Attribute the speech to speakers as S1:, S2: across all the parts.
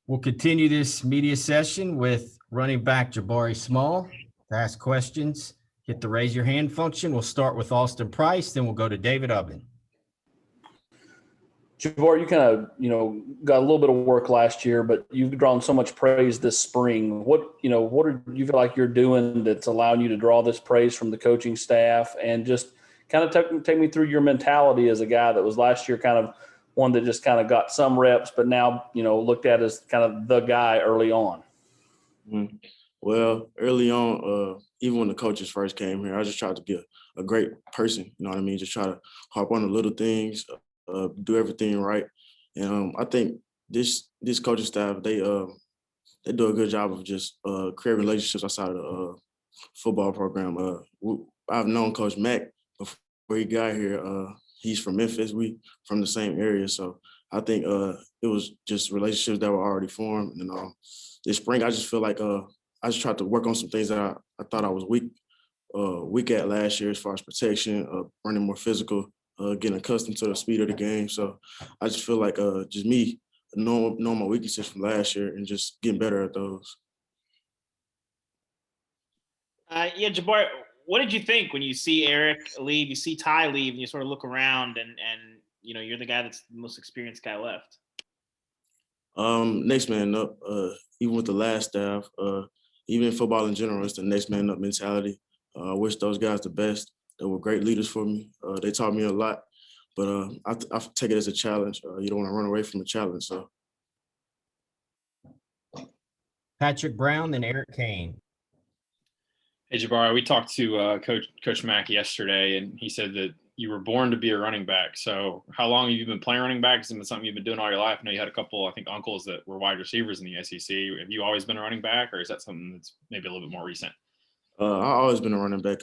S1: We'll continue this media session with running back Jabari Small. To ask questions, hit the raise your hand function. We'll start with Austin Price, then we'll go to David Ubben.
S2: Jabari, you kind of, got a little bit of work last year, but you've drawn so much praise this spring. What do you feel like you're doing that's allowing you to draw this praise from the coaching staff? And just kind of take me through your mentality as a guy that was last year kind of one that just kind of got some reps, but now, looked at as kind of the guy early on.
S3: Mm-hmm. Well, early on, even when the coaches first came here, I just tried to be a great person. You know what I mean? Just try to harp on the little things, do everything right. And I think this coaching staff, they do a good job of just creating relationships outside of the football program. I've known Coach Mack before he got here. He's from Memphis. We from the same area. So I think it was just relationships that were already formed. And this spring, I just feel like I just tried to work on some things that I thought I was weak at last year as far as protection, running more physical, getting accustomed to the speed of the game. So I just feel like just me knowing my weaknesses from last year and just getting better at those.
S4: Jabari, what did you think when you see Eric leave, you see Ty leave, and you sort of look around and you're the guy that's the most experienced guy left?
S3: Next man up, even with the last staff, even in football in general, it's the next man up mentality. I wish those guys the best. They were great leaders for me. They taught me a lot, but I take it as a challenge. You don't want to run away from a challenge. So,
S1: Patrick Brown and Eric Kane.
S5: Hey, Jabari, we talked to Coach Mack yesterday, and he said that you were born to be a running back. So how long have you been playing running back? Has it been something you've been doing all your life? I know you had a couple, I think, uncles that were wide receivers in the SEC. Have you always been a running back, or is that something that's maybe a little bit more recent?
S3: I've always been a running back.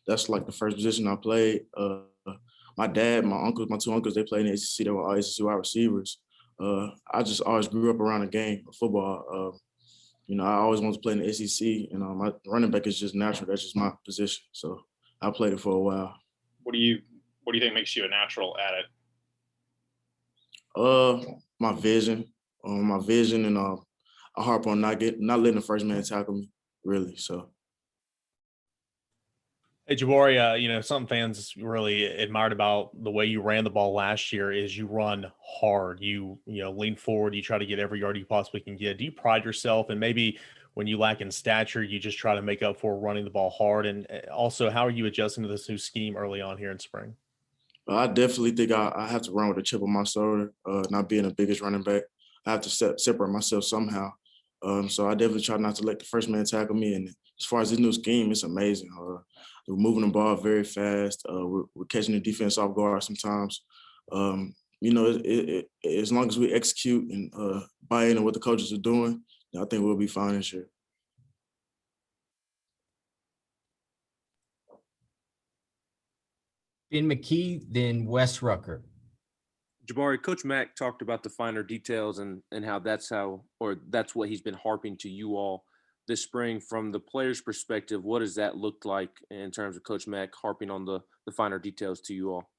S3: That's like the first position I played. My dad, my uncles, my two uncles, they played in the SEC. They were all SEC wide receivers. I just always grew up around the game of football. I always wanted to play in the SEC, and my running back is just natural. That's just my position. So I played it for a while.
S5: What do you think makes you a natural at
S3: it? My vision, and I harp on not letting the first man tackle me, really. So.
S6: Hey, Jabari, something fans really admired about the way you ran the ball last year is you run hard. You lean forward. You try to get every yard you possibly can get. Do you pride yourself? And maybe when you lack in stature, you just try to make up for running the ball hard. And also, how are you adjusting to this new scheme early on here in spring?
S3: I definitely think I have to run with a chip on my shoulder, not being the biggest running back. I have to separate myself somehow. So I definitely try not to let the first man tackle me. And as far as this new scheme, it's amazing. We're moving the ball very fast. We're catching the defense off guard sometimes. As long as we execute and buy into what the coaches are doing, I think we'll be fine this year.
S1: Ben McKee, then Wes Rucker.
S7: Jabari, Coach Mack talked about the finer details and how that's what he's been harping to you all this spring. From the players' perspective, what does that look like in terms of Coach Mack harping on the finer details to you all?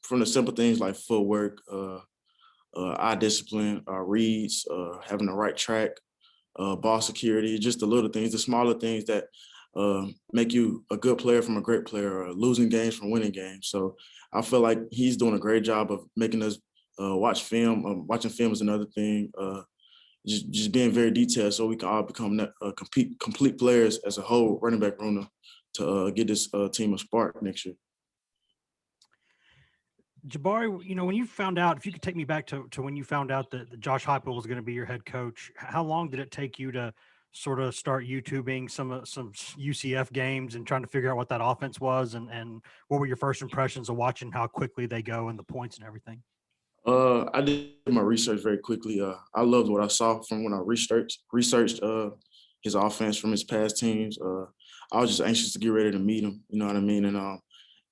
S3: From the simple things like footwork, eye discipline, reads, having the right track, ball security, just the little things, the smaller things that make you a good player from a great player, or losing games from winning games. So I feel like he's doing a great job of making us watch film. Watching film is another thing. Just being very detailed so we can all become complete players as a whole running back room to get this team a spark next year.
S8: Jabari, when you found out, if you could take me back to when you found out that Josh Heupel was going to be your head coach, how long did it take you to sort of start YouTubing some UCF games and trying to figure out what that offense was, and what were your first impressions of watching how quickly they go and the points and everything?
S3: I did my research very quickly. I loved what I saw from when I researched his offense from his past teams. I was just anxious to get ready to meet him. You know what I mean? And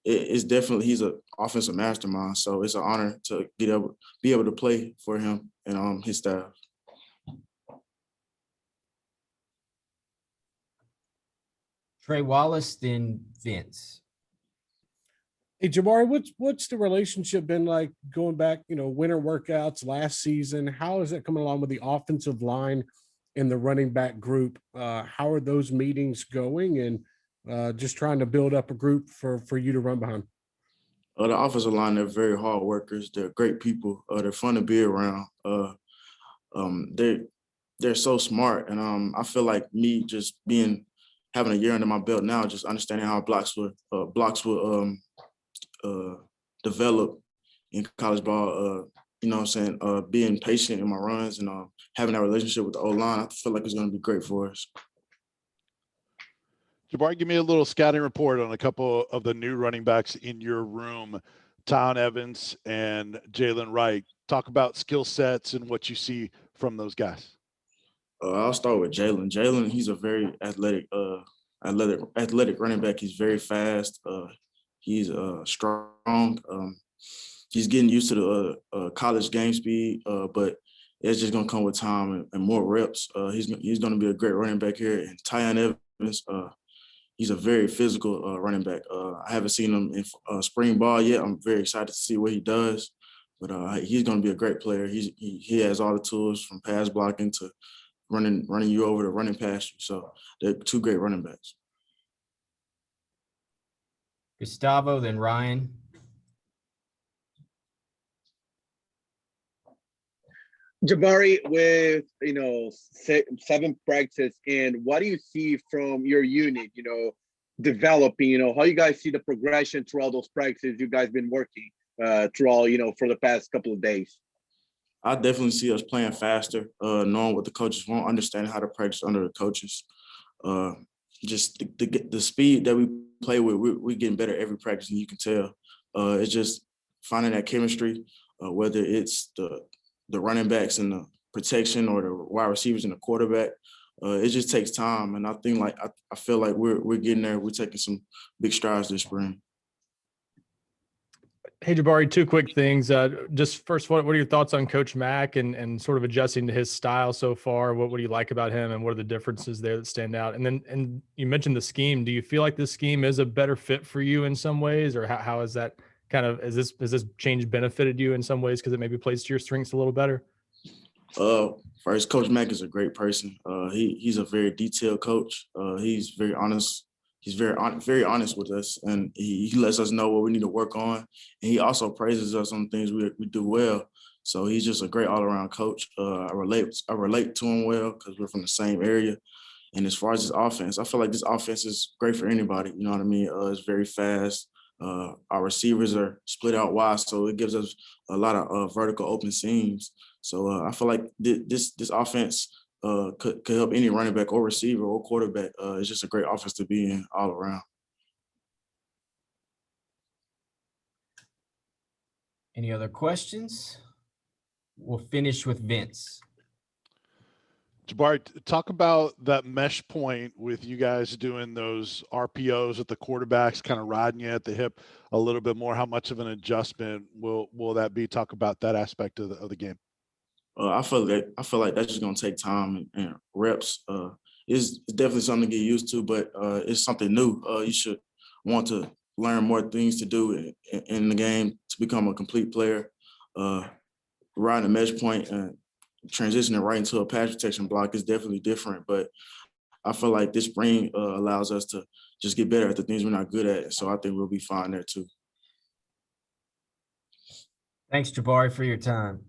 S3: it's definitely, he's an offensive mastermind. So it's an honor to be able to play for him and his staff.
S1: Trey Wallace, then Vince.
S9: Hey, Jabari, what's the relationship been like going back, winter workouts last season? How is it coming along with the offensive line and the running back group? How are those meetings going? And just trying to build up a group for you to run behind.
S3: The offensive line, they're very hard workers. They're great people. They're fun to be around. They're so smart, and I feel like me just having a year under my belt now, just understanding how blocks will develop in college ball. You know what I'm saying? Being patient in my runs and having that relationship with the O-line, I feel like it's going to be great for us.
S10: Jabari, give me a little scouting report on a couple of the new running backs in your room, Tyron Evans and Jalen Wright. Talk about skill sets and what you see from those guys.
S3: I'll start with Jalen. Jalen, he's a very athletic running back. He's very fast. He's strong. He's getting used to the college game speed, but it's just gonna come with time and more reps. He's gonna be a great running back here. And Tyron Evans, he's a very physical running back. I haven't seen him in spring ball yet. I'm very excited to see what he does, but he's gonna be a great player. He has all the tools from pass blocking to running you over to running past you. So they're two great running backs.
S1: Gustavo, then Ryan.
S11: Jabari, with 7 practices, and what do you see from your unit? Developing. How you guys see the progression through all those practices you guys been working through all for the past couple of days?
S3: I definitely see us playing faster, knowing what the coaches want, understanding how to practice under the coaches. Just the speed that we play with, we're getting better every practice, and you can tell. It's just finding that chemistry, whether it's the running backs and the protection or the wide receivers and the quarterback. It just takes time, and I think I feel like we're getting there. We're taking some big strides this spring.
S12: Hey, Jabari, 2 quick things. Just first, what are your thoughts on Coach Mack and sort of adjusting to his style so far? What do you like about him, and what are the differences there that stand out? And you mentioned the scheme. Do you feel like this scheme is a better fit for you in some ways, or how is that has this change benefited you in some ways because it maybe plays to your strengths a little better?
S3: First, Coach Mack is a great person. He's a very detailed coach. He's very honest. He's very honest with us, and he lets us know what we need to work on. And he also praises us on things we do well. So he's just a great all-around coach. I relate to him well because we're from the same area. And as far as this offense, I feel like this offense is great for anybody. You know what I mean? It's very fast. Our receivers are split out wide, so it gives us a lot of vertical open seams. So I feel like this offense could help any running back or receiver or quarterback. It's just a great offense to be in all around.
S1: Any other questions? We'll finish with Vince.
S10: Jabari, talk about that mesh point with you guys doing those RPOs with the quarterbacks kind of riding you at the hip a little bit more. How much of an adjustment will that be? Talk about that aspect of the game.
S3: I feel like that's just gonna take time and reps. It's definitely something to get used to, but it's something new. You should want to learn more things to do in the game to become a complete player. Riding a mesh point and transitioning right into a pass protection block is definitely different, but I feel like this spring allows us to just get better at the things we're not good at. So I think we'll be fine there too.
S1: Thanks, Jabari, for your time.